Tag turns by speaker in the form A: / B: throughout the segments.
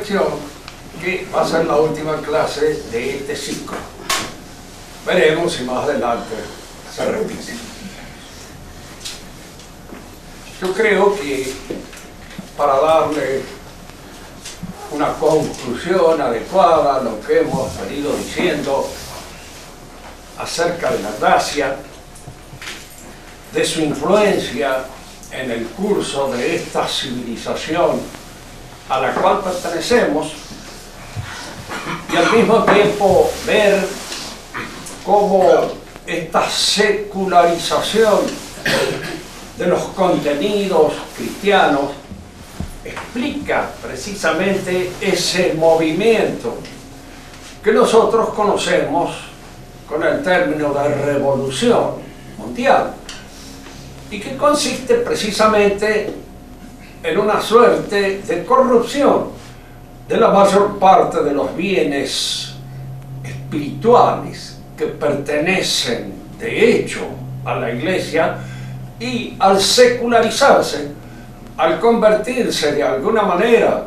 A: reflexión que va a ser la última clase de este ciclo. Veremos si más adelante se repite. Yo creo que para darle una conclusión adecuada a lo que hemos venido diciendo acerca de la gracia, de su influencia en el curso de esta civilización a la cual pertenecemos, y al mismo tiempo ver cómo esta secularización de los contenidos cristianos explica precisamente ese movimiento que nosotros conocemos con el término de revolución mundial, y que consiste precisamente en una suerte de corrupción de la mayor parte de los bienes espirituales que pertenecen de hecho a la Iglesia, y al secularizarse, al convertirse de alguna manera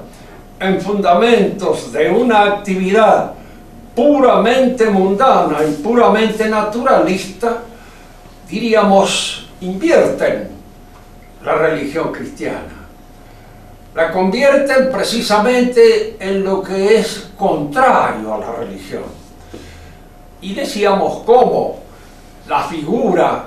A: en fundamentos de una actividad puramente mundana y puramente naturalista, diríamos, invierten la religión cristiana. La convierten precisamente en lo que es contrario a la religión. Y decíamos cómo la figura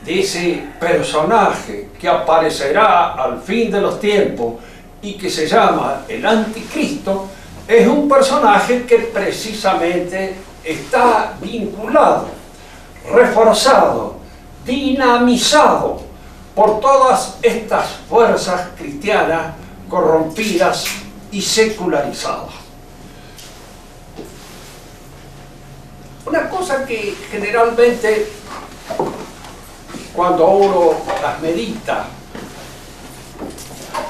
A: de ese personaje que aparecerá al fin de los tiempos y que se llama el Anticristo, es un personaje que precisamente está vinculado, reforzado, dinamizado por todas estas fuerzas cristianas corrompidas y secularizadas. Una cosa que generalmente, cuando uno las medita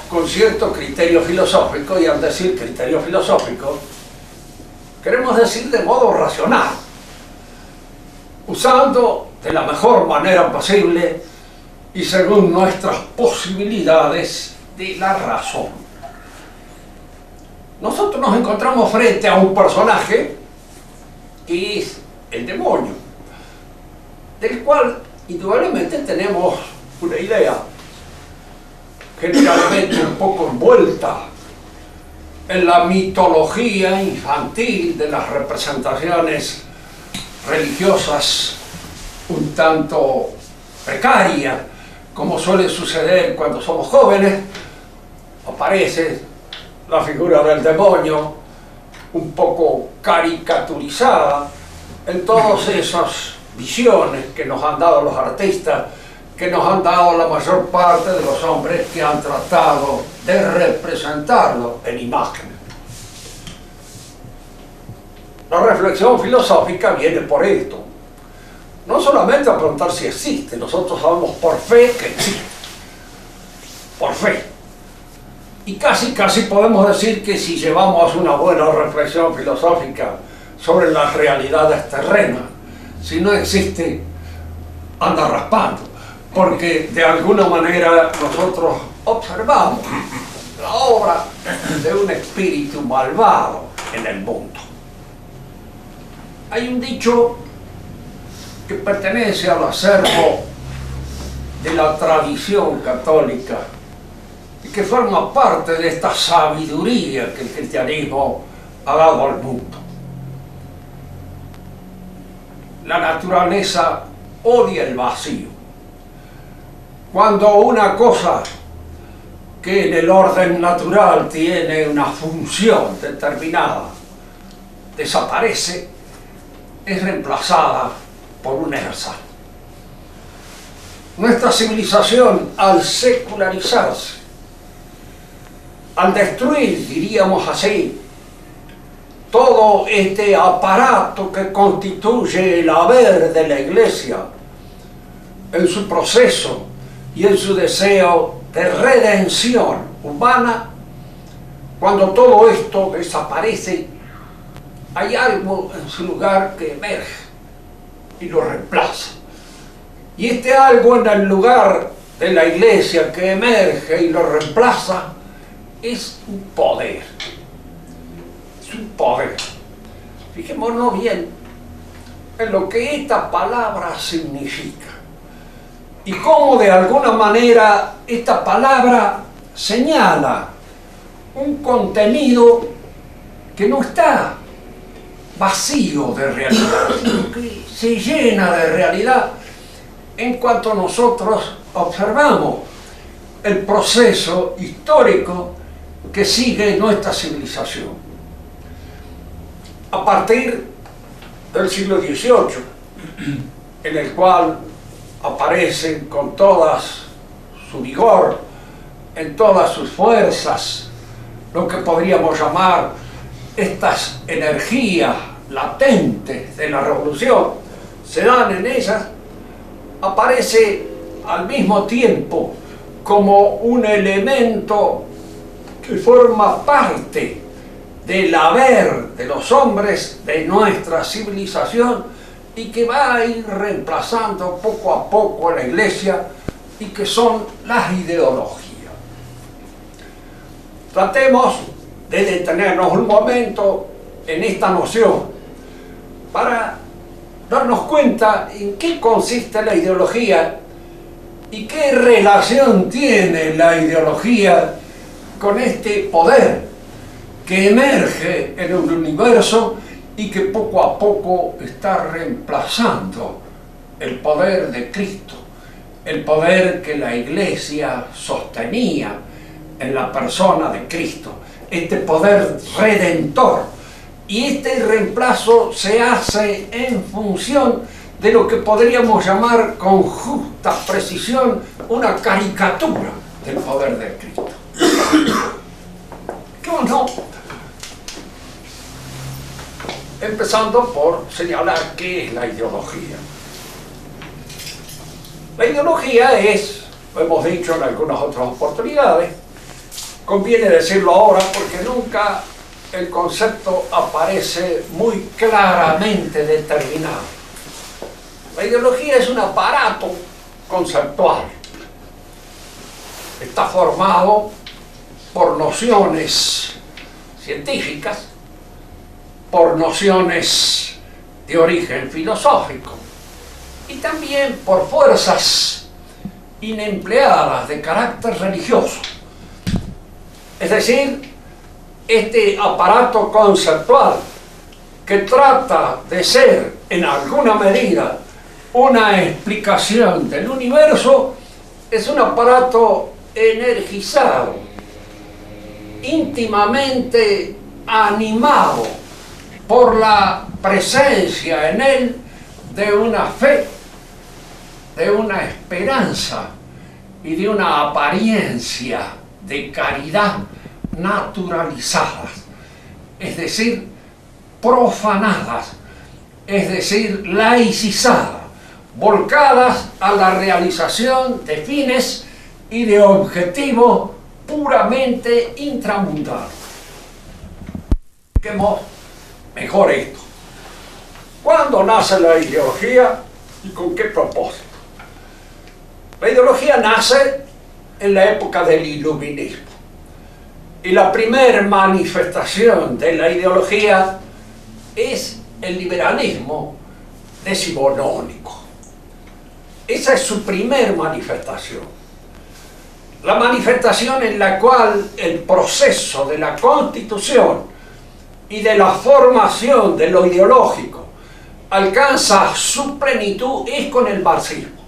A: con cierto criterio filosófico, y al decir criterio filosófico, queremos decir de modo racional, usando de la mejor manera posible y según nuestras posibilidades de la razón. Nosotros nos encontramos frente a un personaje que es el demonio, del cual indudablemente tenemos una idea generalmente un poco envuelta en la mitología infantil de las representaciones religiosas un tanto precarias, como suele suceder cuando somos jóvenes. Aparece la figura del demonio un poco caricaturizada en todas esas visiones que nos han dado los artistas, que nos han dado la mayor parte de los hombres que han tratado de representarlo en imágenes. La reflexión filosófica viene por esto. No solamente a preguntar si existe, nosotros sabemos por fe que existe. Por fe. Y casi podemos decir que si llevamos una buena reflexión filosófica sobre las realidades terrenas, si no existe, anda raspando, porque de alguna manera nosotros observamos la obra de un espíritu malvado en el mundo. Hay un dicho que pertenece al acervo de la tradición católica y que forma parte de esta sabiduría que el cristianismo ha dado al mundo. La naturaleza odia el vacío. Cuando una cosa que en el orden natural tiene una función determinada desaparece, es reemplazada por un ersatz. Nuestra civilización, al secularizarse, al destruir, diríamos así, todo este aparato que constituye el haber de la Iglesia en su proceso y en su deseo de redención humana, cuando todo esto desaparece, hay algo en su lugar que emerge y lo reemplaza. Y este algo en el lugar de la Iglesia que emerge y lo reemplaza es un poder. poder. Fijémonos bien en lo que esta palabra significa y cómo de alguna manera esta palabra señala un contenido que no está vacío de realidad, sino que se llena de realidad en cuanto nosotros observamos el proceso histórico que sigue nuestra civilización. A partir del siglo XVIII, en el cual aparecen con toda su vigor, en todas sus fuerzas, lo que podríamos llamar estas energías latentes de la revolución, se dan en ellas, aparece al mismo tiempo como un elemento que forma parte del haber de los hombres de nuestra civilización y que va a ir reemplazando poco a poco a la Iglesia, y que son las ideologías. Tratemos de detenernos un momento en esta noción para darnos cuenta en qué consiste la ideología y qué relación tiene la ideología con este poder que emerge en el universo y que poco a poco está reemplazando el poder de Cristo, el poder que la Iglesia sostenía en la persona de Cristo, este poder redentor. Y este reemplazo se hace en función de lo que podríamos llamar con justa precisión una caricatura del poder de Cristo. ¿Cómo no? Empezando por señalar qué es la ideología. La ideología es, lo hemos dicho en algunas otras oportunidades, conviene decirlo ahora porque nunca el concepto aparece muy claramente determinado. La ideología es un aparato conceptual. Está formado por nociones científicas, por nociones de origen filosófico y también por fuerzas inempleadas de carácter religioso. Es decir, este aparato conceptual que trata de ser en alguna medida una explicación del universo es un aparato energizado, íntimamente animado por la presencia en él de una fe, de una esperanza y de una apariencia de caridad naturalizadas, es decir, profanadas, es decir, laicizadas, volcadas a la realización de fines y de objetivos puramente intramundanos. Expliquemos mejor esto. ¿Cuándo nace la ideología y con qué propósito? La ideología nace en la época del iluminismo. Y la primera manifestación de la ideología es el liberalismo decimonónico. Esa es su primer manifestación. La manifestación en la cual el proceso de la constitución y de la formación de lo ideológico alcanza su plenitud es con el marxismo.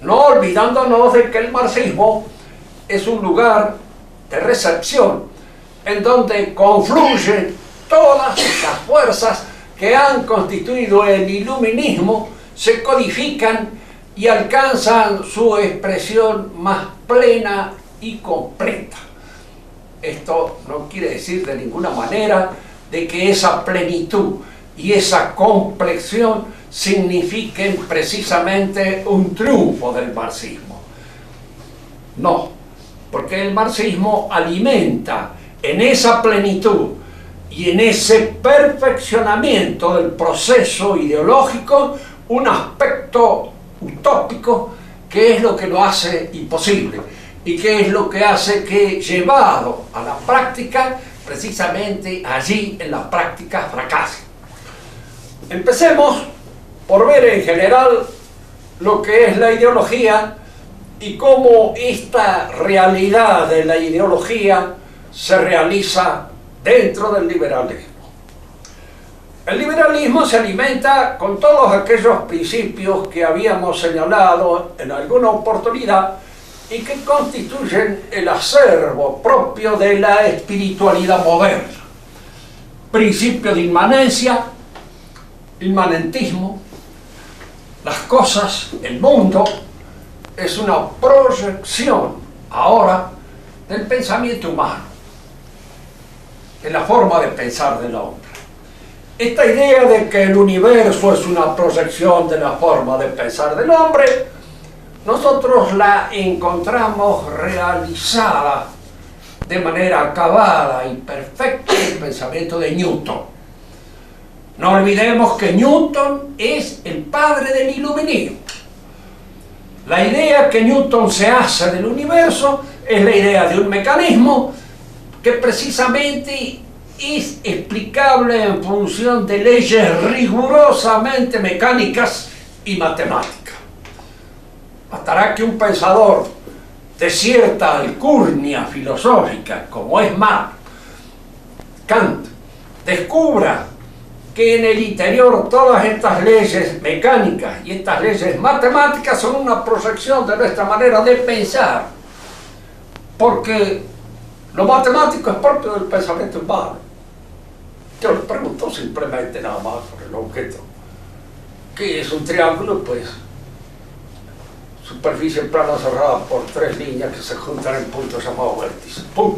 A: No olvidándonos de que el marxismo es un lugar de recepción en donde confluyen todas las fuerzas que han constituido el iluminismo, se codifican y alcanzan su expresión más plena y completa. Esto no quiere decir de ninguna manera de que esa plenitud y esa complexión signifiquen precisamente un triunfo del marxismo. No, porque el marxismo alimenta en esa plenitud y en ese perfeccionamiento del proceso ideológico un aspecto utópico que es lo que lo hace imposible y que es lo que hace que, llevado a la práctica, precisamente allí en la práctica fracasa. Empecemos por ver en general lo que es la ideología y cómo esta realidad de la ideología se realiza dentro del liberalismo. El liberalismo se alimenta con todos aquellos principios que habíamos señalado en alguna oportunidad y que constituyen el acervo propio de la espiritualidad moderna. Principio de inmanencia, inmanentismo, las cosas, el mundo, es una proyección ahora del pensamiento humano, de la forma de pensar del hombre. Esta idea de que el universo es una proyección de la forma de pensar del hombre, nosotros la encontramos realizada de manera acabada y perfecta en el pensamiento de Newton. No olvidemos que Newton es el padre del iluminismo. La idea que Newton se hace del universo es la idea de un mecanismo que precisamente es explicable en función de leyes rigurosamente mecánicas y matemáticas. Bastará que un pensador de cierta alcurnia filosófica, como es Marx, Kant, descubra que en el interior todas estas leyes mecánicas y estas leyes matemáticas son una proyección de nuestra manera de pensar, porque lo matemático es propio del pensamiento humano. Yo les pregunto simplemente nada más por el objeto. ¿Qué es un triángulo? Pues superficie plana cerrada por tres líneas que se juntan en puntos llamados vértices. ¡Pum!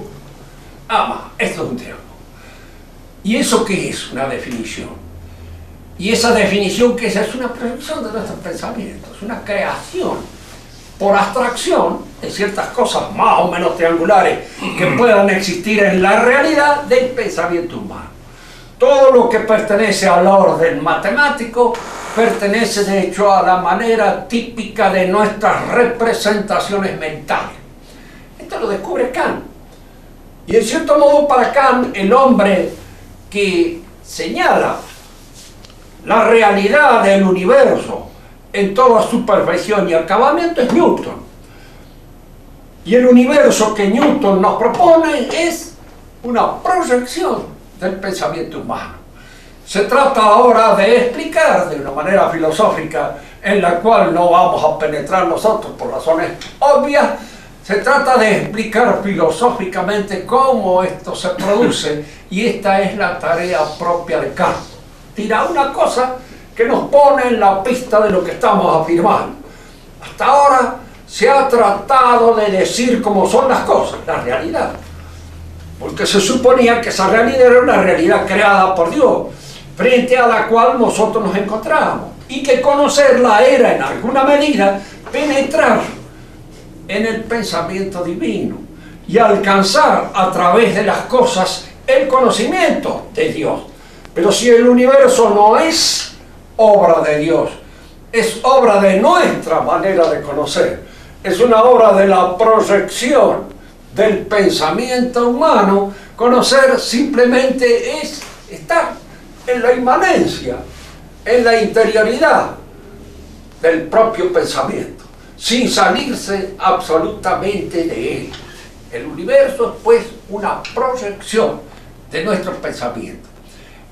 A: Esto es un triángulo. ¿Y eso qué es? Una definición. Y esa definición que es una proyección de nuestros pensamientos, una creación por abstracción de ciertas cosas más o menos triangulares que puedan existir en la realidad del pensamiento humano. Todo lo que pertenece al orden matemático pertenece de hecho a la manera típica de nuestras representaciones mentales. Esto lo descubre Kant. Y en cierto modo para Kant el hombre que señala la realidad del universo en toda su perfección y acabamiento es Newton. Y el universo que Newton nos propone es una proyección del pensamiento humano. Se trata ahora de explicar de una manera filosófica en la cual no vamos a penetrar nosotros por razones obvias. Se trata de explicar filosóficamente cómo esto se produce y esta es la tarea propia de Kant. Tira una cosa que nos pone en la pista de lo que estamos afirmando. Hasta ahora se ha tratado de decir cómo son las cosas, la realidad. Porque se suponía que esa realidad era una realidad creada por Dios, frente a la cual nosotros nos encontramos. Y que conocerla era en alguna medida penetrar en el pensamiento divino y alcanzar a través de las cosas el conocimiento de Dios. Pero si el universo no es obra de Dios, es obra de nuestra manera de conocer, es una obra de la proyección del pensamiento humano, conocer simplemente es estar en la inmanencia, en la interioridad del propio pensamiento, sin salirse absolutamente de él. El universo es pues una proyección de nuestros pensamientos.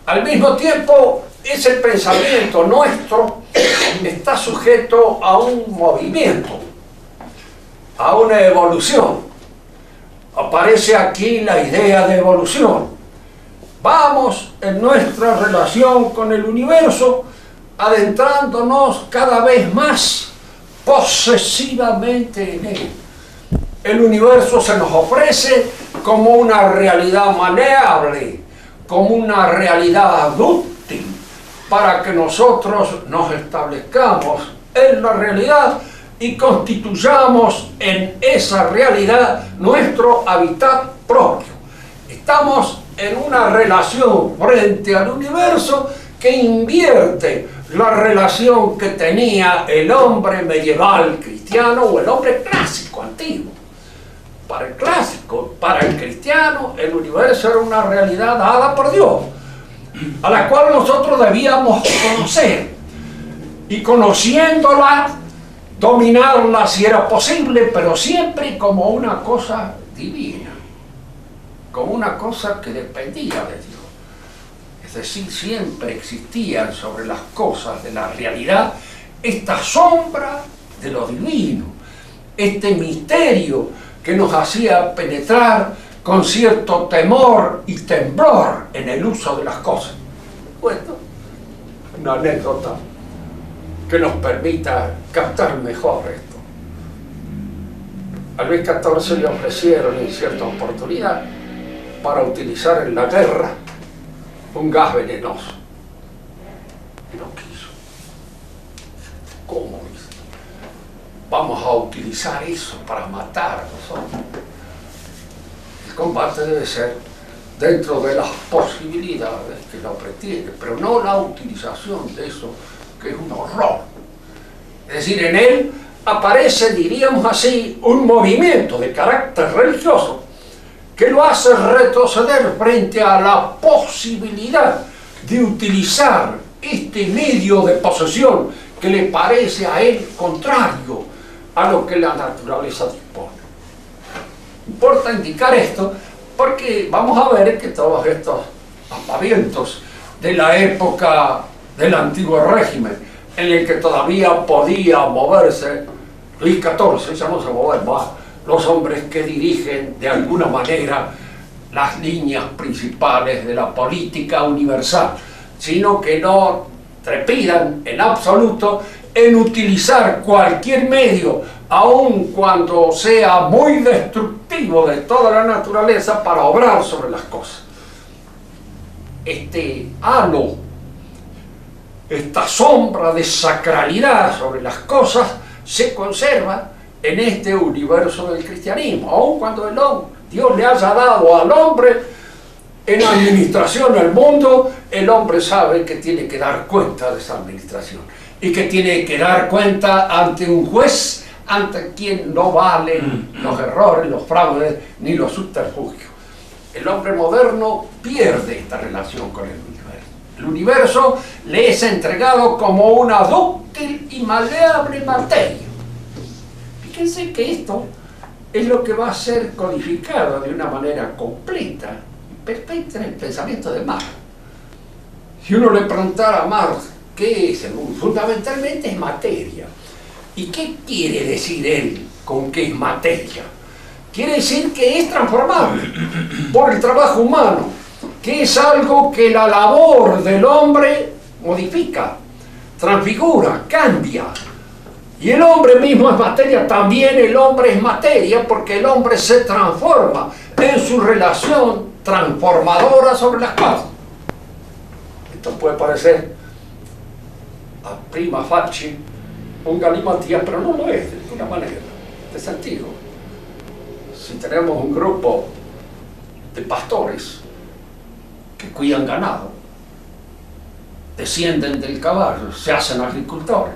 A: Al mismo tiempo, ese pensamiento nuestro está sujeto a un movimiento, a una evolución. Aparece aquí la idea de evolución. Vamos en nuestra relación con el universo adentrándonos cada vez más posesivamente en él. El universo se nos ofrece como una realidad maleable, como una realidad útil, para que nosotros nos establezcamos en la realidad y constituyamos en esa realidad nuestro hábitat propio. Estamos en una relación frente al universo que invierte la relación que tenía el hombre medieval cristiano o el hombre clásico antiguo. para el clásico, para el cristiano, el universo era una realidad dada por Dios, a la cual nosotros debíamos conocer, y conociéndola, dominarla si era posible, pero siempre como una cosa divina, como una cosa que dependía de Dios. Es decir, siempre existían sobre las cosas de la realidad esta sombra de lo divino, este misterio que nos hacía penetrar con cierto temor y temblor en el uso de las cosas. Bueno, una anécdota que nos permita captar mejor esto. A Luis XIV le ofrecieron en cierta oportunidad para utilizar en la guerra un gas venenoso. Y no quiso. ¿Cómo? Vamos a utilizar eso para matar a nosotros. El combate debe ser dentro de las posibilidades que el hombre tiene, pero no la utilización de eso, que es un horror. Es decir, en él aparece, diríamos así, un movimiento de carácter religioso que lo hace retroceder frente a la posibilidad de utilizar este medio de posesión que le parece a él contrario a lo que la naturaleza dispone. Importa indicar esto porque vamos a ver que todos estos aspavientos de la época del antiguo régimen, en el que todavía podía moverse Luis XIV, ya no se mueven más los hombres que dirigen de alguna manera las líneas principales de la política universal, sino que no trepidan en absoluto en utilizar cualquier medio, aun cuando sea muy destructivo de toda la naturaleza, para obrar sobre las cosas. Este halo, esta sombra de sacralidad sobre las cosas se conserva en este universo del cristianismo, aun cuando Dios le haya dado al hombre en administración del mundo. El hombre sabe que tiene que dar cuenta de esa administración y que tiene que dar cuenta ante un juez ante quien no valen los errores, los fraudes ni los subterfugios. El hombre moderno pierde esta relación con el universo. El universo le es entregado como una dúctil y maleable materia. Fíjense que esto es lo que va a ser codificado de una manera completa y perfecta en el pensamiento de Marx. Si uno le preguntara a Marx qué es el mundo, fundamentalmente es materia. ¿Y qué quiere decir él con que es materia? Quiere decir que es transformable por el trabajo humano, que es algo que la labor del hombre modifica, transfigura, cambia. Y el hombre mismo es materia, también el hombre es materia, porque el hombre se transforma en su relación transformadora sobre las cosas. Esto puede parecer a prima facie un galimatías, pero no lo es de ninguna manera, de sentido. Si tenemos un grupo de pastores que cuidan ganado, descienden del caballo, se hacen agricultores,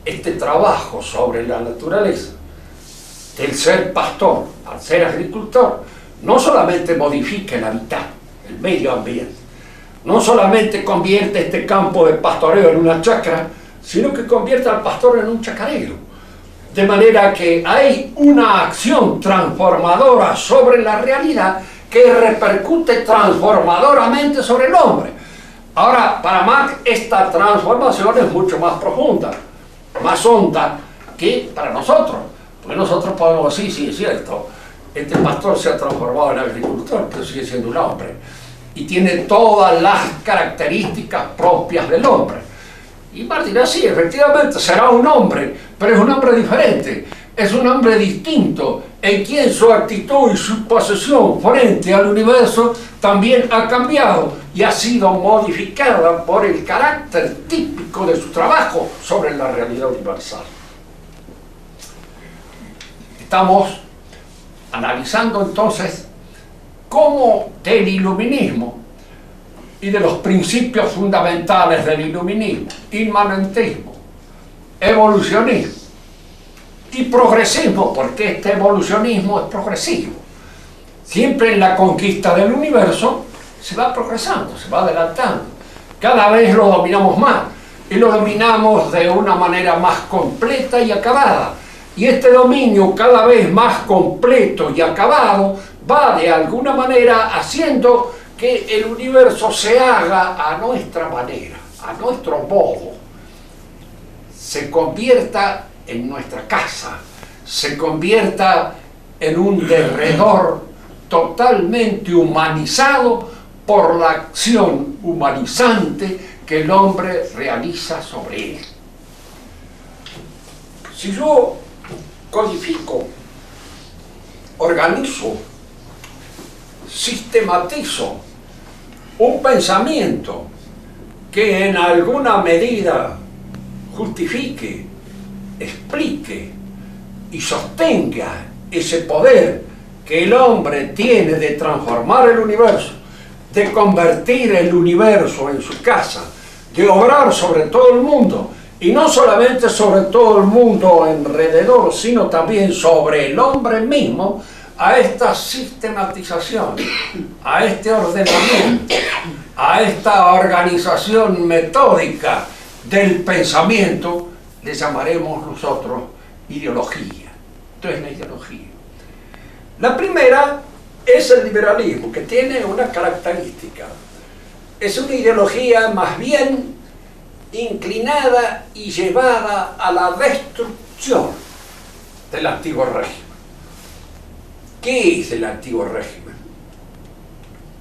A: este trabajo sobre la naturaleza del ser pastor al ser agricultor no solamente modifica el hábitat, el medio ambiente, no solamente convierte este campo de pastoreo en una chacra, sino que convierte al pastor en un chacarero. De manera que hay una acción transformadora sobre la realidad que repercute transformadoramente sobre el hombre. Ahora, para Marx, esta transformación es mucho más profunda, más honda que para nosotros. Porque nosotros podemos decir, sí, es cierto, este pastor se ha transformado en agricultor, pero sigue siendo un hombre. Y tiene todas las características propias del hombre. Y Marx dirá, sí, efectivamente, será un hombre, pero es un hombre diferente, es un hombre distinto, en quien su actitud y su posesión frente al universo también ha cambiado y ha sido modificada por el carácter típico de su trabajo sobre la realidad universal. Estamos analizando entonces cómo del iluminismo y de los principios fundamentales del iluminismo, inmanentismo, evolucionismo y progresismo, porque este evolucionismo es progresivo. Siempre en la conquista del universo se va progresando, se va adelantando. Cada vez lo dominamos más y lo dominamos de una manera más completa y acabada. Y este dominio cada vez más completo y acabado va de alguna manera haciendo que el universo se haga a nuestra manera, a nuestro modo, se convierta en nuestra casa, se convierta en un derredor totalmente humanizado por la acción humanizante que el hombre realiza sobre él. Si yo codifico, organizo, sistematizo un pensamiento que en alguna medida justifique, explique y sostenga ese poder que el hombre tiene de transformar el universo, de convertir el universo en su casa, de obrar sobre todo el mundo, y no solamente sobre todo el mundo alrededor, sino también sobre el hombre mismo, a esta sistematización, a este ordenamiento, a esta organización metódica del pensamiento, le llamaremos nosotros ideología. Esto es la ideología. La primera es el liberalismo, que tiene una característica. Es una ideología más bien inclinada y llevada a la destrucción del antiguo régimen. ¿Qué es el antiguo régimen?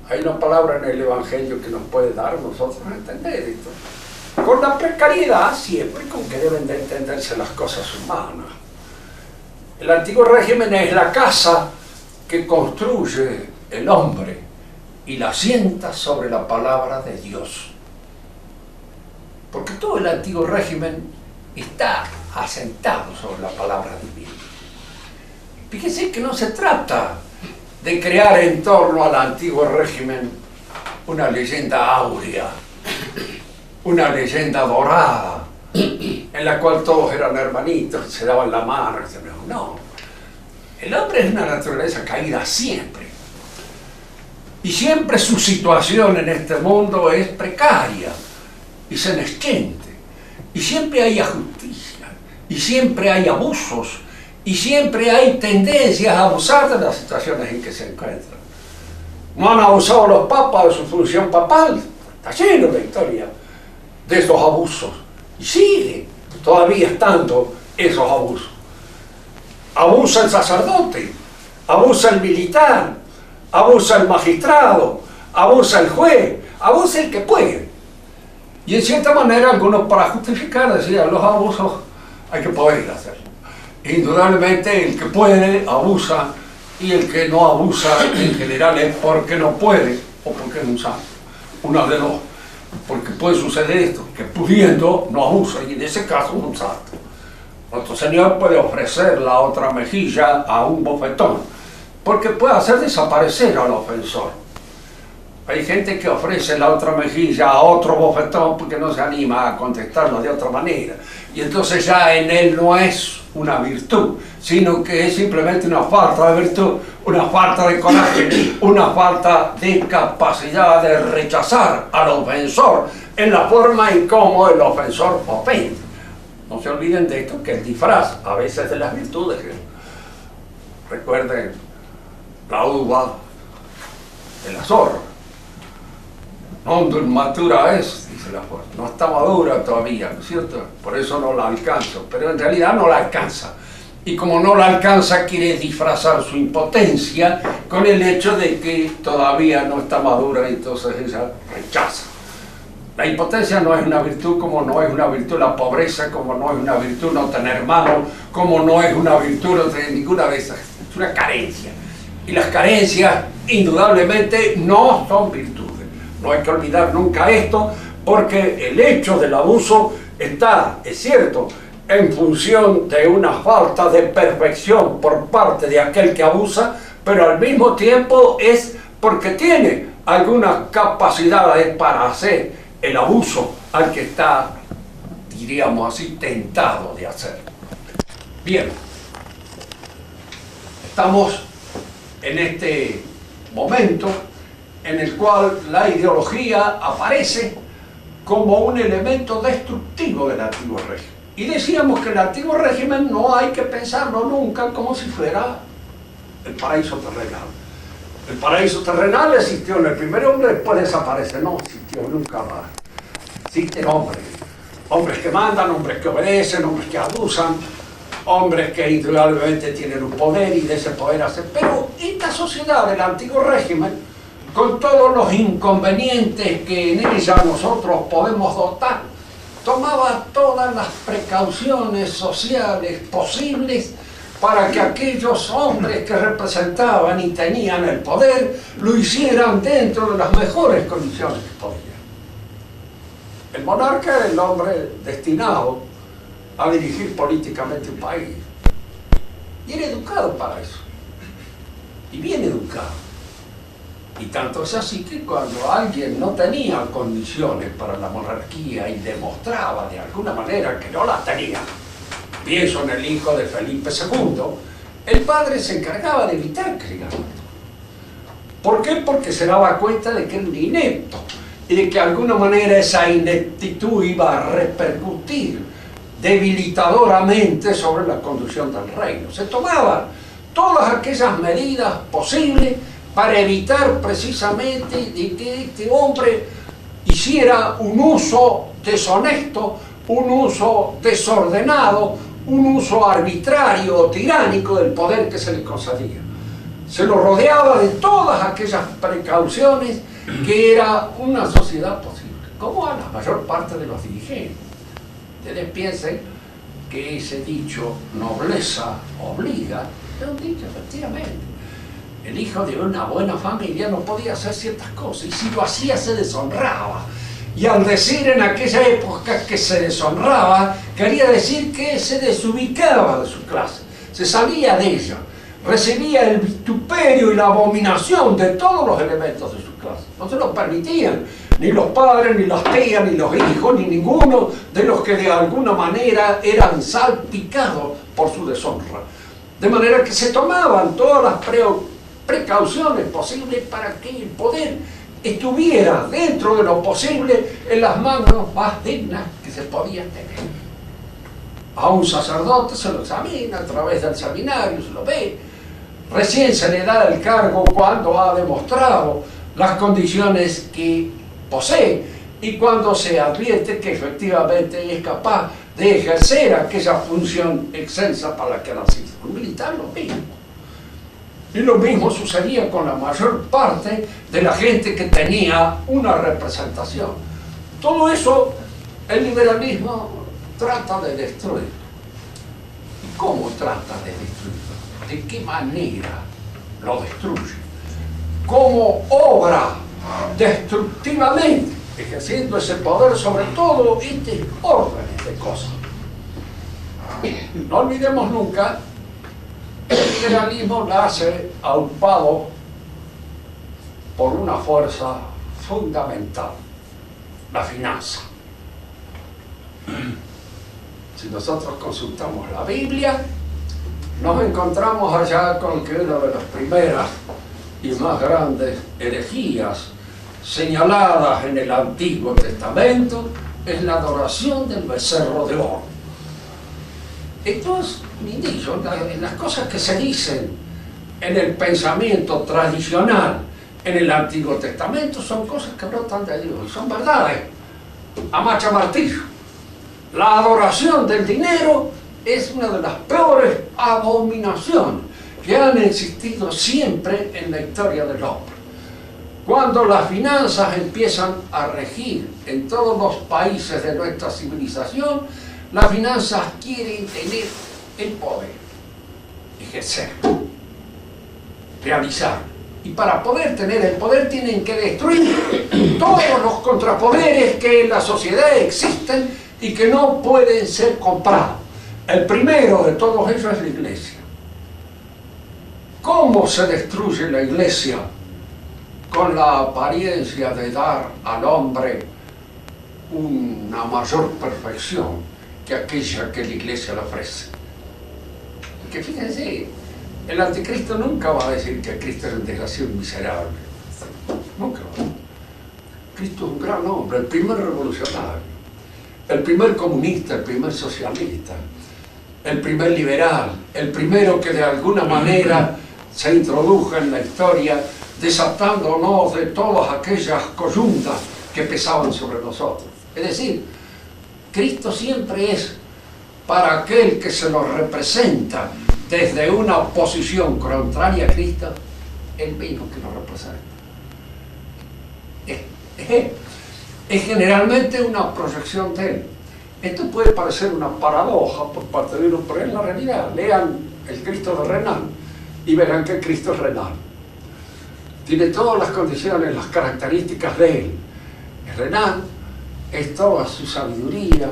A: Hay una palabra en el Evangelio que nos puede dar a nosotros a entender esto. Con la precariedad siempre con que deben de entenderse las cosas humanas. El antiguo régimen es la casa que construye el hombre y la asienta sobre la palabra de Dios. Porque todo el antiguo régimen está asentado sobre la palabra divina. Fíjense que no se trata de crear en torno al antiguo régimen una leyenda áurea, una leyenda dorada, en la cual todos eran hermanitos, se daban la mano. No, el hombre es una naturaleza caída siempre. Y siempre su situación en este mundo es precaria y senescente. Y siempre hay injusticia, y siempre hay abusos, y siempre hay tendencias a abusar de las situaciones en que se encuentran. No han abusado los papas de su función papal, está lleno de historia de esos abusos, y sigue todavía estando esos abusos. Abusa el sacerdote, abusa el militar, abusa el magistrado, abusa el juez, abusa el que puede. Y en cierta manera algunos, para justificar, decían, los abusos hay que poder hacerlo. Indudablemente el que puede abusa, y el que no abusa en general es porque no puede o porque es un santo. Una de dos. Porque puede suceder esto, que pudiendo no abusa, y en ese caso es un santo. Nuestro Señor puede ofrecer la otra mejilla a un bofetón, porque puede hacer desaparecer al ofensor. Hay gente que ofrece la otra mejilla a otro bofetón porque no se anima a contestarlo de otra manera. Y entonces ya en él no es una virtud, sino que es simplemente una falta de virtud, una falta de coraje, una falta de capacidad de rechazar al ofensor en la forma en cómo el ofensor ofende. No se olviden de esto, que el disfraz a veces de las virtudes. Recuerden la uva de la zorra. Non matura es, dice la fuerza. No está madura todavía, ¿no es cierto? Por eso no la alcanzo, pero en realidad no la alcanza. Y como no la alcanza, quiere disfrazar su impotencia con el hecho de que todavía no está madura, y entonces ella rechaza. La impotencia no es una virtud, como no es una virtud la pobreza, como no es una virtud no tener mano, como no es una virtud no tener ninguna de esas. Es una carencia. Y las carencias, indudablemente, no son virtudes. No hay que olvidar nunca esto, porque el hecho del abuso está, es cierto, en función de una falta de perfección por parte de aquel que abusa, pero al mismo tiempo es porque tiene algunas capacidades para hacer el abuso al que está, diríamos así, tentado de hacer. Bien, Estamos en este momento en el cual la ideología aparece como un elemento destructivo del antiguo régimen. Y decíamos que el antiguo régimen no hay que pensarlo nunca como si fuera el paraíso terrenal. El paraíso terrenal existió en el primer hombre, después desaparece. No existió nunca más. Existen hombres. Hombres que mandan, hombres que obedecen, hombres que abusan, hombres que indudablemente tienen un poder y de ese poder hacen. Pero esta sociedad del antiguo régimen, con todos los inconvenientes que en ella nosotros podemos dotar, tomaba todas las precauciones sociales posibles para que aquellos hombres que representaban y tenían el poder lo hicieran dentro de las mejores condiciones que podían. El monarca era el hombre destinado a dirigir políticamente un país. Y era educado para eso. Y bien educado. Y tanto es así que cuando alguien no tenía condiciones para la monarquía y demostraba de alguna manera que no las tenía, pienso en el hijo de Felipe II, el padre se encargaba de evitar que llegara. ¿Por qué? Porque se daba cuenta de que era un inepto y de que de alguna manera esa ineptitud iba a repercutir debilitadoramente sobre la conducción del reino. Se tomaban todas aquellas medidas posibles para evitar precisamente de que este hombre hiciera un uso deshonesto, un uso desordenado, un uso arbitrario o tiránico del poder que se le concedía. Se lo rodeaba de todas aquellas precauciones que era una sociedad posible, como a la mayor parte de los dirigentes. Ustedes piensen que ese dicho, nobleza obliga, es un dicho, efectivamente. El hijo de una buena familia no podía hacer ciertas cosas, y si lo hacía se deshonraba. Y al decir en aquella época que se deshonraba, quería decir que se desubicaba de su clase, se salía de ella, recibía el vituperio y la abominación de todos los elementos de su clase. No se lo permitían, ni los padres, ni las tías, ni los hijos, ni ninguno de los que de alguna manera eran salpicados por su deshonra. De manera que se tomaban todas las precauciones posibles para que el poder estuviera dentro de lo posible en las manos más dignas que se podían tener. A un sacerdote se lo examina a través del seminario, se lo ve. Recién se le da el cargo cuando ha demostrado las condiciones que posee y cuando se advierte que efectivamente es capaz de ejercer aquella función excelsa para la que ha nacido. Un militar lo mismo. Y lo mismo sucedía con la mayor parte de la gente que tenía una representación. Todo eso el liberalismo trata de destruir. ¿Y cómo trata de destruirlo? ¿De qué manera lo destruye? ¿Cómo obra destructivamente, ejerciendo ese poder sobre todo este orden de cosas? No olvidemos nunca, el liberalismo nace aupado por una fuerza fundamental, la finanza. Si nosotros consultamos la Biblia, nos encontramos allá con que una de las primeras y más grandes herejías señaladas en el Antiguo Testamento es la adoración del becerro de oro. Esto es un indicio, las cosas que se dicen en el pensamiento tradicional en el Antiguo Testamento son cosas que brotan de Dios y son verdades a macha martillo. La adoración del dinero es una de las peores abominaciones que han existido siempre en la historia del hombre. Cuando las finanzas empiezan a regir en todos los países de nuestra civilización, las finanzas quieren tener el poder, ejercer, realizar. Y para poder tener el poder tienen que destruir todos los contrapoderes que en la sociedad existen y que no pueden ser comprados. El primero de todos ellos es la iglesia. ¿Cómo se destruye la iglesia? Con la apariencia de dar al hombre una mayor perfección que aquella que la iglesia le ofrece. Que fíjense, El anticristo nunca va a decir que Cristo es un desgraciado y miserable. Nunca va. Cristo es un gran hombre, el primer revolucionario, el primer comunista, el primer socialista, el primer liberal, el primero que de alguna manera se introdujo en la historia, desatándonos de todas aquellas coyuntas que pesaban sobre nosotros. Es decir, Cristo siempre es para aquel que se lo representa desde una posición contraria a Cristo, el mismo que lo representa. Es generalmente una proyección de él. Esto puede parecer una paradoja por parte de uno, pero es la realidad. Lean el Cristo de Renan y verán que Cristo es Renan. Tiene todas las condiciones, las características de él. Renan es toda su sabiduría,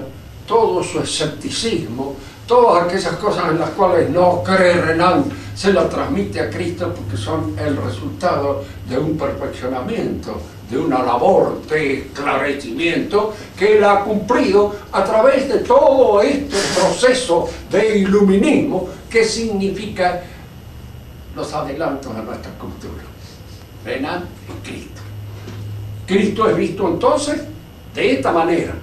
A: todo su escepticismo, todas aquellas cosas en las cuales no cree Renan, se las transmite a Cristo porque son el resultado de un perfeccionamiento, de una labor de esclarecimiento que él ha cumplido a través de todo este proceso de iluminismo que significa los adelantos a nuestra cultura. Renan es Cristo. Cristo es visto entonces de esta manera.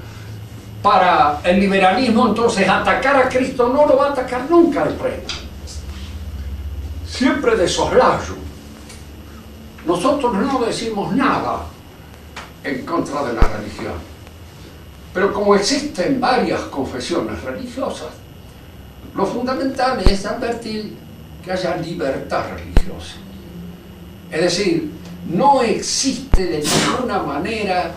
A: Para el liberalismo entonces atacar a Cristo no lo va a atacar nunca de frente, siempre de soslayo. Nosotros no decimos nada en contra de la religión, pero como existen varias confesiones religiosas, lo fundamental es advertir que haya libertad religiosa. Es decir, no existe de ninguna manera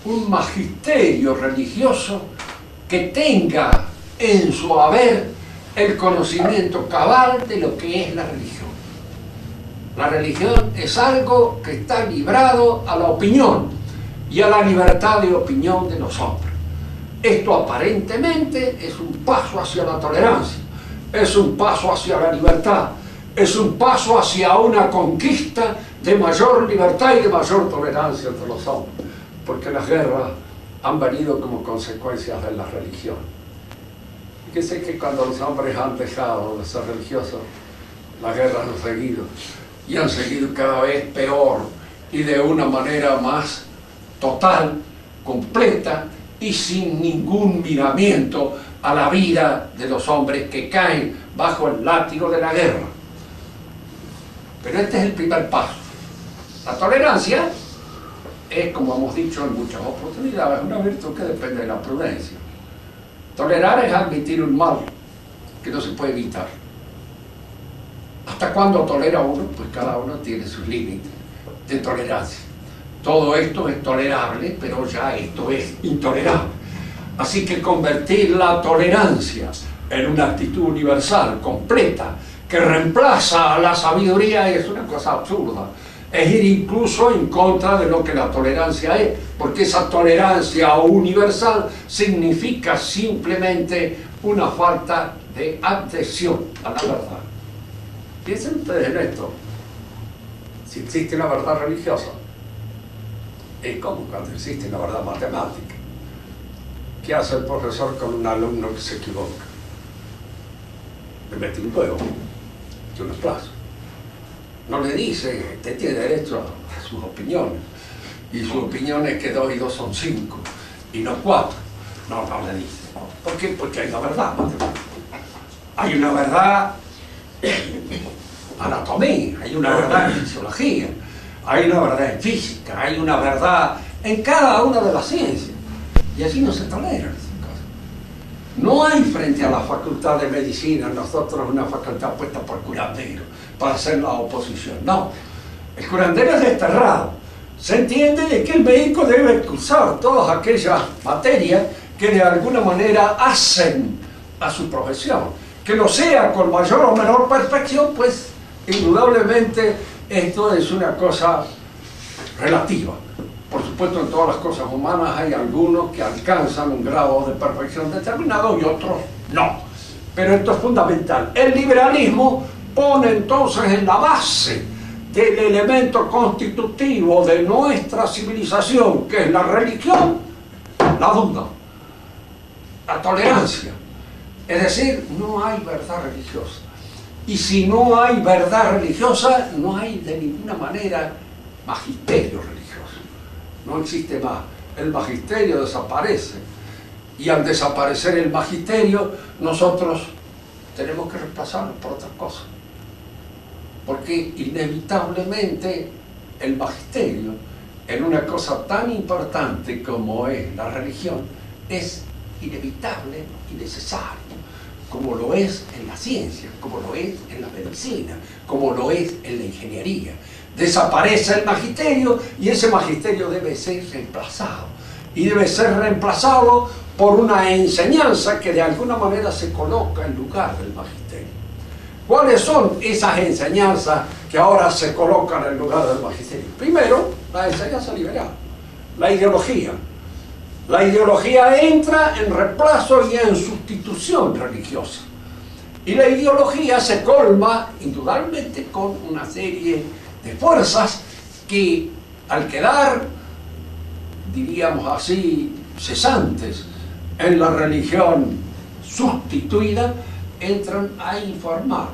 A: un magisterio religioso que tenga en su haber el conocimiento cabal de lo que es la religión. La religión es algo que está librado a la opinión y a la libertad de opinión de los hombres. Esto aparentemente es un paso hacia la tolerancia, es un paso hacia la libertad, es un paso hacia una conquista de mayor libertad y de mayor tolerancia entre los hombres, porque las guerras han venido como consecuencias de la religión. Fíjense que cuando los hombres han dejado de ser religiosos, las guerras han seguido, y han seguido cada vez peor, y de una manera más total, completa, y sin ningún miramiento a la vida de los hombres que caen bajo el látigo de la guerra. Pero este es el primer paso. La tolerancia es, como hemos dicho en muchas oportunidades, una virtud que depende de la prudencia. Tolerar es admitir un mal que no se puede evitar. ¿Hasta cuándo tolera uno? Pues cada uno tiene sus límites de tolerancia. Todo esto es tolerable, pero ya esto es intolerable. Así que convertir la tolerancia en una actitud universal, completa, que reemplaza a la sabiduría es una cosa absurda. Es ir incluso en contra de lo que la tolerancia es, porque esa tolerancia universal significa simplemente una falta de adhesión a la verdad. Piensen ustedes en esto. Si existe una verdad religiosa, es como cuando existe una verdad matemática. ¿Qué hace el profesor con un alumno que se equivoca? Le mete un huevo, yo lo aplazo. No le dice, usted tiene derecho a sus opiniones, y su opinión es que 2 y 2 son 5, y no 4. No le dice. ¿Por qué? Porque hay una verdad matemática. Hay una verdad en anatomía, hay una verdad en fisiología, hay una verdad en física, hay una verdad en cada una de las ciencias. Y así no se toleran esas cosas. No hay frente a la facultad de medicina nosotros una facultad puesta por curandero para hacer la oposición. No, el curandero es desterrado. Se entiende de que el médico debe cursar todas aquellas materias que de alguna manera hacen a su profesión. Que lo sea con mayor o menor perfección, pues indudablemente esto es una cosa relativa. Por supuesto, en todas las cosas humanas hay algunos que alcanzan un grado de perfección determinado y otros no. Pero esto es fundamental. El liberalismo pone entonces en la base del elemento constitutivo de nuestra civilización, que es la religión, la duda, la tolerancia. Es decir, no hay verdad religiosa. Y si no hay verdad religiosa, no hay de ninguna manera magisterio religioso. No existe más. El magisterio desaparece. Y al desaparecer el magisterio, nosotros tenemos que reemplazarlo por otras cosas. Porque inevitablemente el magisterio, en una cosa tan importante como es la religión, es inevitable y necesario, como lo es en la ciencia, como lo es en la medicina, como lo es en la ingeniería. Desaparece el magisterio y ese magisterio debe ser reemplazado. Y debe ser reemplazado por una enseñanza que de alguna manera se coloca en lugar del magisterio. ¿Cuáles son esas enseñanzas que ahora se colocan en lugar del magisterio? Primero, la enseñanza liberal, la ideología. La ideología entra en reemplazo y en sustitución religiosa. Y la ideología se colma, indudablemente, con una serie de fuerzas que, al quedar, diríamos así, cesantes en la religión sustituida, entran a informar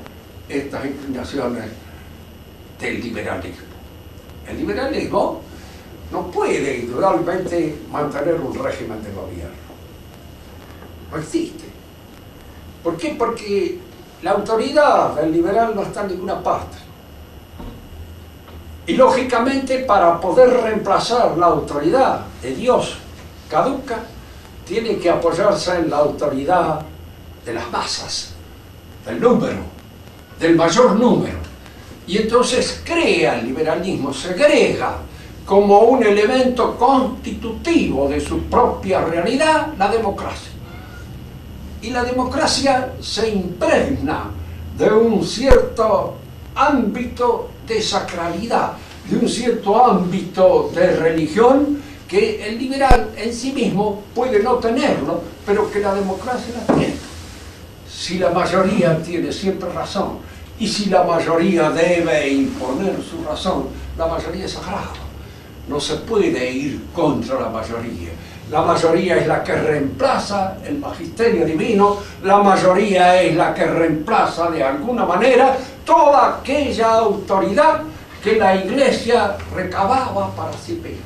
A: estas inclinaciones del liberalismo. El liberalismo no puede, indudablemente, mantener un régimen de gobierno. No existe. ¿Por qué? Porque la autoridad del liberal no está en ninguna parte. Y lógicamente, para poder reemplazar la autoridad de Dios caduca, tiene que apoyarse en la autoridad de las masas, del número, del mayor número. Y entonces crea el liberalismo, segrega como un elemento constitutivo de su propia realidad la democracia. Y la democracia se impregna de un cierto ámbito de sacralidad, de un cierto ámbito de religión que el liberal en sí mismo puede no tenerlo, pero que la democracia la tiene. Si la mayoría tiene siempre razón, y si la mayoría debe imponer su razón, la mayoría es sagrada. No se puede ir contra la mayoría. La mayoría es la que reemplaza el magisterio divino, la mayoría es la que reemplaza de alguna manera toda aquella autoridad que la Iglesia recababa para sí misma.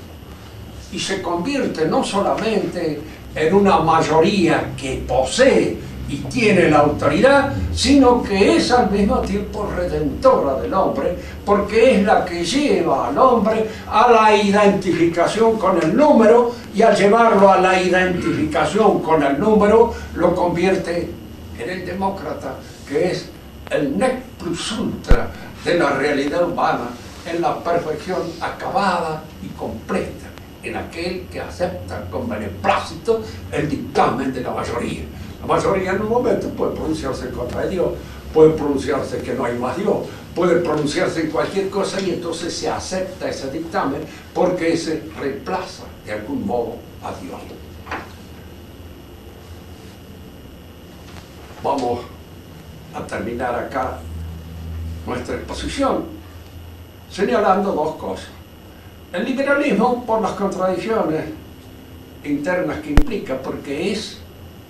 A: Y se convierte no solamente en una mayoría que posee y tiene la autoridad, sino que es al mismo tiempo redentora del hombre, porque es la que lleva al hombre a la identificación con el número, y al llevarlo a la identificación con el número, lo convierte en el demócrata, que es el nec plus ultra de la realidad humana, en la perfección acabada y completa, en aquel que acepta con beneplácito el dictamen de la mayoría. La mayoría en un momento puede pronunciarse contra Dios, puede pronunciarse que no hay más Dios, puede pronunciarse en cualquier cosa, y entonces se acepta ese dictamen porque ese reemplaza de algún modo a Dios. Vamos a terminar acá nuestra exposición señalando dos cosas. El liberalismo, por las contradicciones internas que implica, porque es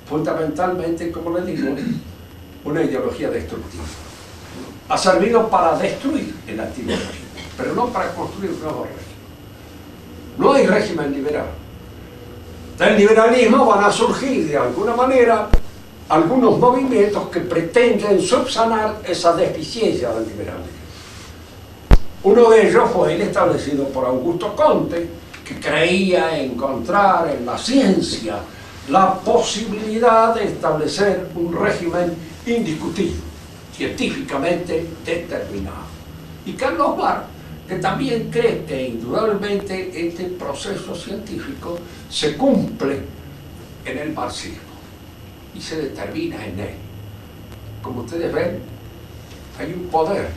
A: fundamentalmente, como le digo, una ideología destructiva. Ha servido para destruir el antiguo régimen, pero no para construir un nuevo régimen. No hay régimen liberal. Del liberalismo van a surgir de alguna manera algunos movimientos que pretenden subsanar esa deficiencia del liberalismo. Uno de ellos fue el establecido por Augusto Comte, que creía encontrar en la ciencia la posibilidad de establecer un régimen indiscutido, científicamente determinado. Y Carlos Marx, que también cree que indudablemente este proceso científico se cumple en el marxismo y se determina en él. Como ustedes ven, hay un poder,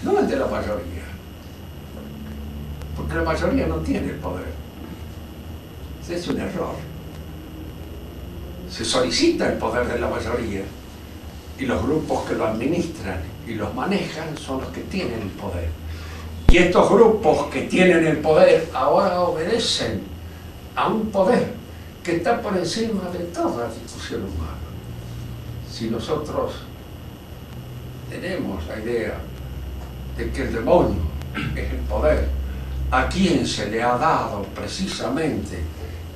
A: no el de la mayoría, porque la mayoría no tiene el poder. Ese es un error. Se solicita el poder de la mayoría, y los grupos que lo administran y los manejan son los que tienen el poder. Y estos grupos que tienen el poder ahora obedecen a un poder que está por encima de toda discusión humana. Si nosotros tenemos la idea de que el demonio es el poder, a quien se le ha dado precisamente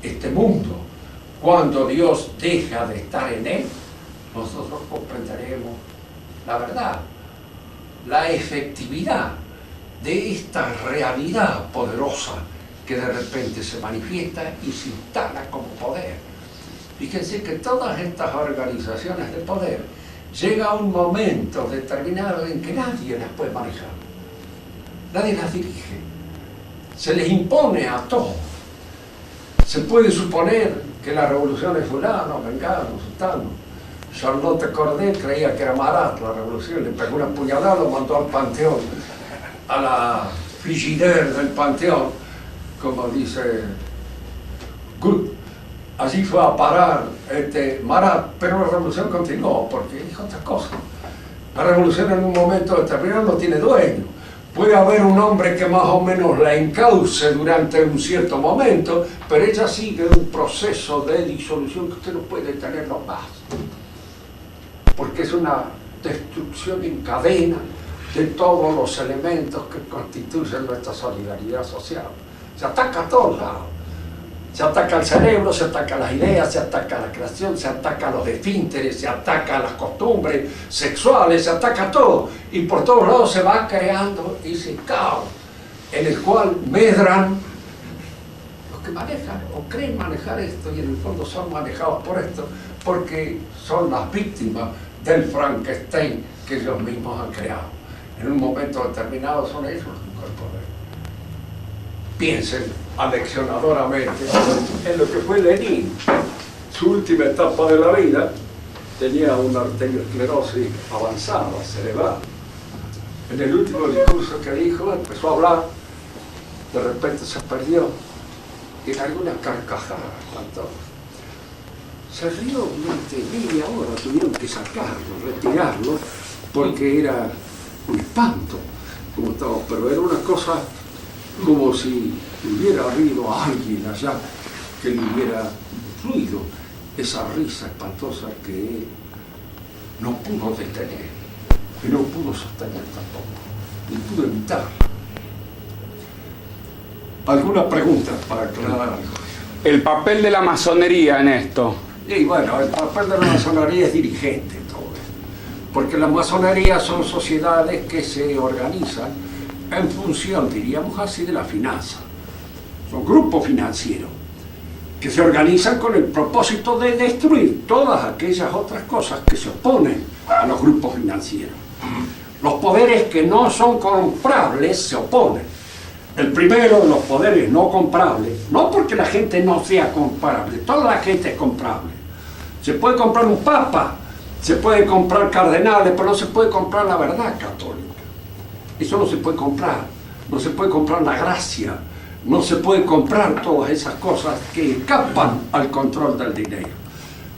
A: este mundo. Cuando Dios deja de estar en él, nosotros comprenderemos la verdad, la efectividad de esta realidad poderosa que de repente se manifiesta y se instala como poder. Fíjense que todas estas organizaciones de poder llega un momento determinado en que nadie las puede manejar, nadie las dirige, se les impone a todos. Se puede suponer que la revolución es fulano, vengano, sultano. Charlotte Corday creía que era Marat la revolución, le pegó una puñalada, lo mandó al Panteón, a la frigidaire del Panteón, como dice Good. Allí fue a parar Marat, pero la revolución continuó, porque dijo otra cosa. La revolución en un momento determinado no tiene dueño. Puede haber un hombre que más o menos la encauce durante un cierto momento, pero ella sigue un proceso de disolución que usted no puede tenerlo más. Porque es una destrucción en cadena de todos los elementos que constituyen nuestra solidaridad social. Se ataca a todos lados. Se ataca al cerebro, se ataca a las ideas, se ataca a la creación, se ataca a los esfínteres, se ataca a las costumbres sexuales, se ataca a todo. Y por todos lados se va creando ese caos en el cual medran los que manejan o creen manejar esto, y en el fondo son manejados por esto, porque son las víctimas del Frankenstein que ellos mismos han creado. En un momento determinado son ellos los que poder. Piensen aleccionadoramente en lo que fue Lenin. Su última etapa de la vida tenía una arteriosclerosis avanzada, cerebral. En el último discurso que dijo, empezó a hablar, de repente se perdió, y en alguna carcajada cantó. Se rió durante media hora, tuvieron que sacarlo, retirarlo, porque era un espanto, como todo, pero era una cosa como si hubiera habido alguien allá que le hubiera influido esa risa espantosa que él no pudo detener, y no pudo sostener tampoco, ni pudo evitar. ¿Alguna pregunta para aclarar algo?
B: El papel de la masonería en esto.
A: Y bueno, el papel de la masonería es dirigente todo esto, porque la masonería son sociedades que se organizan en función, diríamos así, de la finanza. Son grupos financieros que se organizan con el propósito de destruir todas aquellas otras cosas que se oponen a los grupos financieros. Los poderes que no son comprables se oponen. El primero de los poderes no comprables, no porque la gente no sea comparable, toda la gente es comprable. Se puede comprar un papa, se puede comprar cardenales, pero no se puede comprar la verdad católica. Eso no se puede comprar. No se puede comprar la gracia, no se puede comprar todas esas cosas que escapan al control del dinero.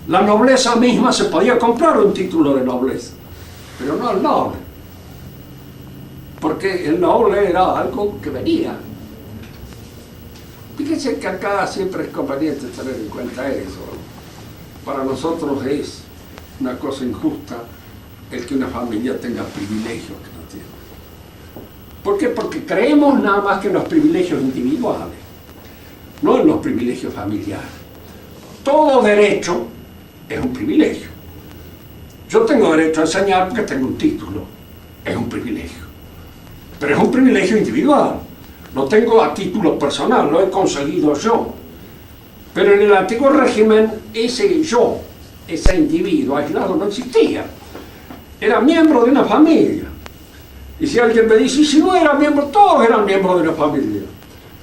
A: La nobleza misma se podía comprar un título de nobleza, pero no el noble, porque el noble era algo que venía. Fíjense que acá siempre es conveniente tener en cuenta eso. Para nosotros es una cosa injusta el que una familia tenga privilegios que no tiene. ¿Por qué? Porque creemos nada más que en los privilegios individuales, no en los privilegios familiares. Todo derecho es un privilegio. Yo tengo derecho a enseñar porque tengo un título, es un privilegio. Pero es un privilegio individual, lo tengo a título personal, lo he conseguido yo. Pero en el antiguo régimen, ese yo, ese individuo aislado no existía. Era miembro de una familia. Y si alguien me dice, y si no era miembro, todos eran miembros de una familia.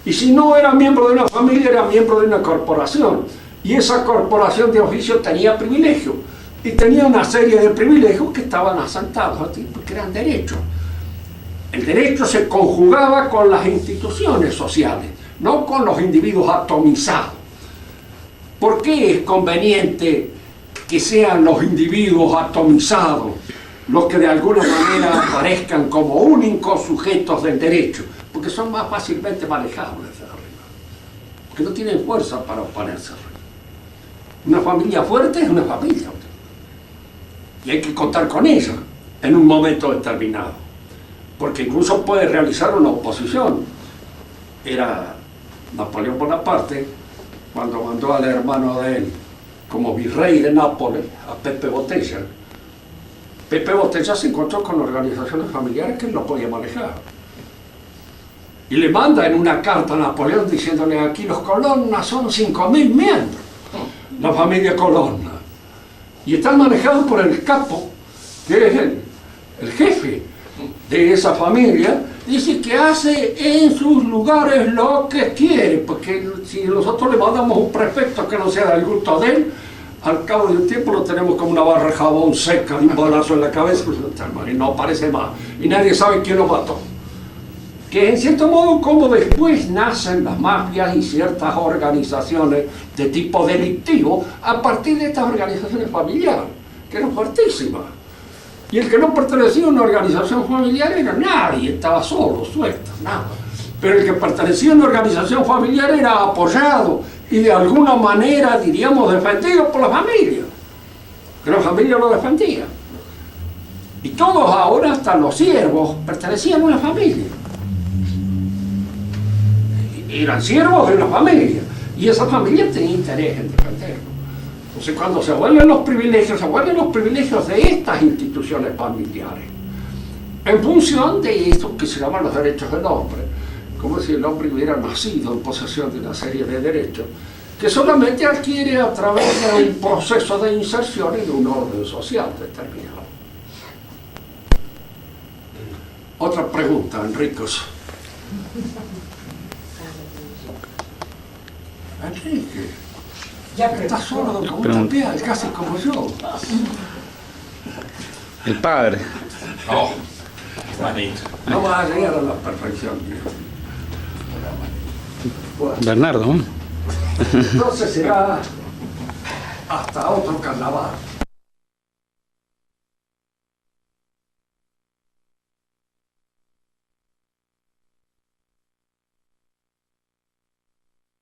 A: Y si no era miembro de una familia, era miembro de una corporación. Y esa corporación de oficio tenía privilegios. Y tenía una serie de privilegios que estaban asentados a ti, porque eran derechos. El derecho se conjugaba con las instituciones sociales, no con los individuos atomizados. ¿Por qué es conveniente que sean los individuos atomizados los que de alguna manera aparezcan como únicos sujetos del derecho? Porque son más fácilmente manejables de arriba, porque no tienen fuerza para oponerse arriba. Una familia fuerte es una familia, y hay que contar con ella. en un momento determinado, porque incluso puede realizar una oposición. Era Napoleón Bonaparte cuando mandó al hermano de él como virrey de Nápoles, a Pepe Botella. Pepe Botella se encontró con organizaciones familiares que él no podía manejar. Y le manda en una carta a Napoleón diciéndole: aquí los Colonna son 5.000 miembros, la familia Colonna. Y están manejados por el capo, que es el jefe de esa familia. Dice que hace en sus lugares lo que quiere, porque si nosotros le mandamos un prefecto que no sea del gusto de él, al cabo de un tiempo lo tenemos como una barra de jabón seca, un balazo en la cabeza, y no aparece más. Y nadie sabe quién lo mató. Que en cierto modo, como después nacen las mafias y ciertas organizaciones de tipo delictivo a partir de estas organizaciones familiares, que eran fuertísimas. Y el que no pertenecía a una organización familiar era nadie, estaba solo, suelto, nada. Pero el que pertenecía a una organización familiar era apoyado y de alguna manera, diríamos, defendido por la familia. Que la familia lo defendía. Y todos ahora, hasta los siervos, pertenecían a una familia. Eran siervos de una familia. Y esa familia tenía interés en defenderlo. Entonces, cuando se vuelven los privilegios de estas instituciones familiares, en función de esto que se llaman los derechos del hombre, como si el hombre hubiera nacido en posesión de una serie de derechos, que solamente adquiere a través de un proceso de inserción en un orden social determinado. Otra pregunta, Enricos. Enrique, ya que estás solo como una piel, casi como yo.
B: El padre.
A: No, no vas a llegar a la perfección. Bueno,
B: Bernardo, ¿no?
A: entonces será hasta otro carnaval.